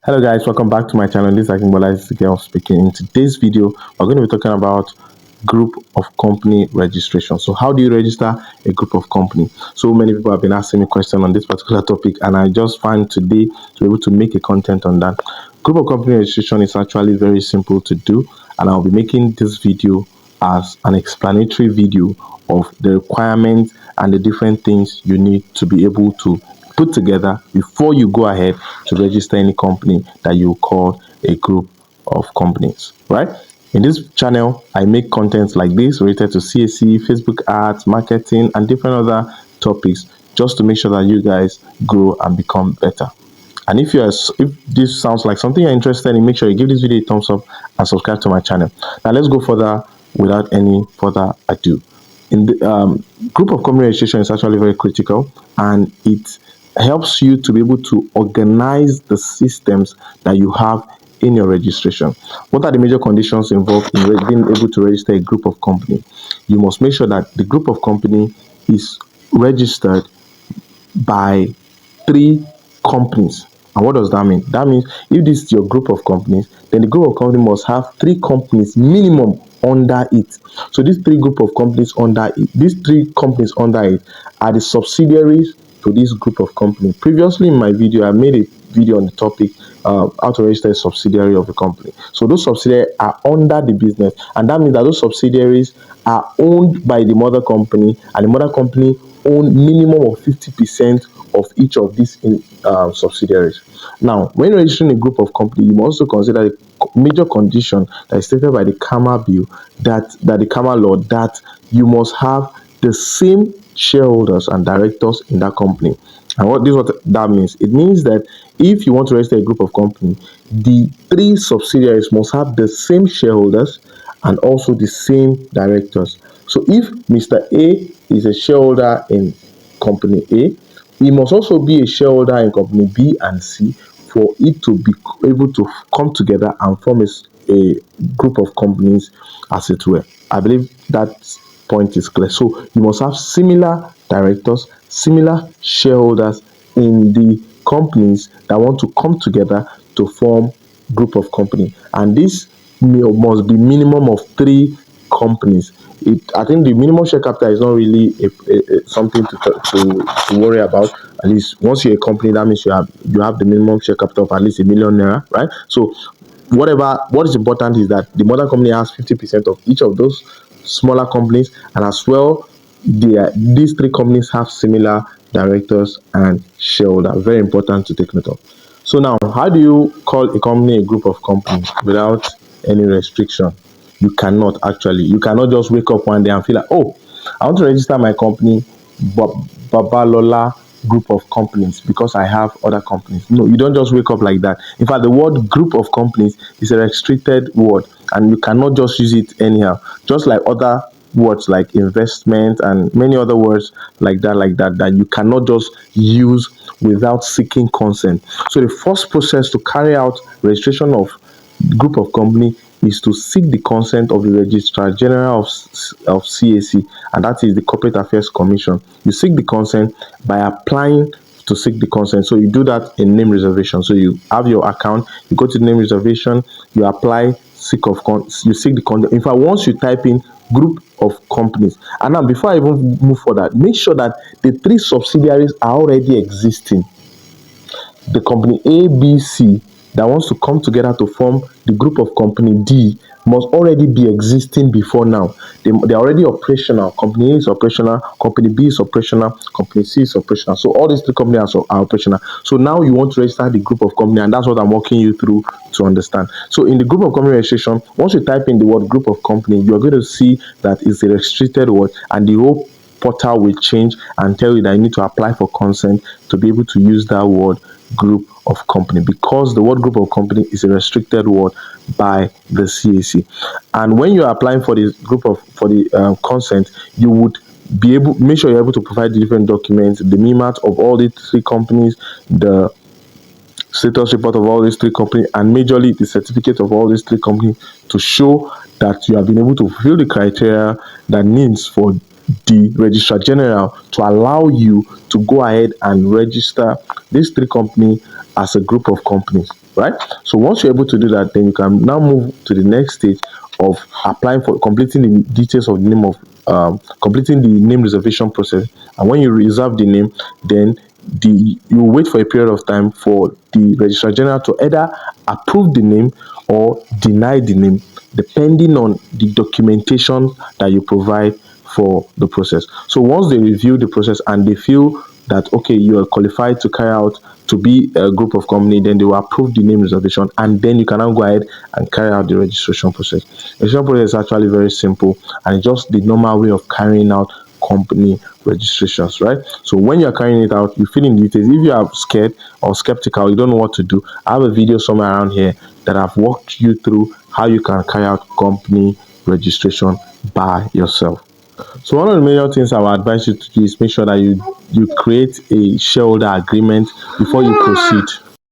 Hello guys, welcome back to my channel. This is Akimbola Girl speaking. In today's video, we're going to be talking about group of company registration. So how do you register a group of company? So many people have been asking me questions on this particular topic, and I just find today to be able to make a content on that. Group of company registration is actually very simple to do, and I'll be making this video as an explanatory video of the requirements and the different things you need to be able to put together before you go ahead to register any company that you call a group of companies, right? In this channel, I make contents like this related to CAC, Facebook ads, marketing, and different other topics just to make sure that you guys grow and become better. And if this sounds like something you're interested in, make sure you give this video a thumbs up and subscribe to my channel. Now let's go further without any further ado. In the group of company registration is actually very critical, and it helps you to be able to organize the systems that you have in your registration. What are the major conditions involved in being able to register a group of company? You must make sure that the group of company is registered by 3 companies. And what does that mean? That means if this is your group of companies, then the group of companies must have 3 companies minimum under it. So these 3 group of companies under it, these 3 companies under it are the subsidiaries to this group of company. Previously in my video, I made a video on the topic how to register a subsidiary of a company. So those subsidiaries are under the business, and that means that those subsidiaries are owned by the mother company, and the mother company own minimum of 50% of each of these subsidiaries. Now, when registering a group of company, you must also consider the major condition that is stated by the CAMA bill, that the CAMA law, that you must have the same shareholders and directors in that company. And what that means? It means that if you want to register a group of company, the 3 subsidiaries must have the same shareholders and also the same directors. So if Mr. A is a shareholder in company A, he must also be a shareholder in company B and C for it to be able to come together and form a group of companies, as it were. I believe that point is clear. So you must have similar directors, similar shareholders in the companies that want to come together to form group of company, and this must be minimum of 3 companies. I think the minimum share capital is not really something to worry about. At least once you're a company, that means you have the minimum share capital of at least ₦1 million, right? So what is important is that the mother company has 50% of each of those smaller companies, and as well these 3 companies have similar directors and shareholder. Very important to take note of. So now, how do you call a company a group of companies without any restriction? You cannot just wake up one day and feel like, oh, I want to register my company Babalola group of companies because I have other companies. No, you don't just wake up like that. In fact, the word group of companies is a restricted word, and you cannot just use it anyhow. Just like other words like investment and many other words like that you cannot just use without seeking consent. So the first process to carry out registration of group of company is to seek the consent of the Registrar General of CAC, and that is the Corporate Affairs Commission. You seek the consent by applying to seek the consent. So you do that in name reservation. So you have your account, you go to the name reservation, you apply, you seek the consent. In fact, once you type in group of companies, and now before I even move further, make sure that the 3 subsidiaries are already existing. The company A, B, C that wants to come together to form the group of company D must already be existing before now. They're already operational. Company A is operational, company B is operational, company C is operational. So all these 3 companies are operational. So now you want to register the group of company, and that's what I'm walking you through to understand. So in the group of company registration, once you type in the word group of company, you're going to see that it's a restricted word, and the whole portal will change and tell you that you need to apply for consent to be able to use that word group of company, because the word group of company is a restricted word by the CAC. And when you're applying for the consent, you would make sure you're able to provide the different documents, the MIMAT of all the 3 companies, the status report of all these 3 companies, and majorly the certificate of all these 3 companies, to show that you have been able to fulfill the criteria that needs for the Registrar General to allow you to go ahead and register these 3 companies as a group of companies. right? So once you're able to do that, then you can now move to the next stage of applying for completing the details of the name of completing the name reservation process. And when you reserve the name, then you wait for a period of time for the registrar general to either approve the name or deny the name, depending on the documentation that you provide for the process. So once they review the process and they feel that okay, you are qualified to carry out to be a group of company, then they will approve the name reservation, and then you can now go ahead and carry out the registration process. The registration process is actually very simple, and it's just the normal way of carrying out company registrations, right? So when you're carrying it out, you fill in details. If you are scared or skeptical, you don't know what to do, I have a video somewhere around here that I've walked you through how you can carry out company registration by yourself. So one of the major things I would advise you to do is make sure that you create a shareholder agreement before you proceed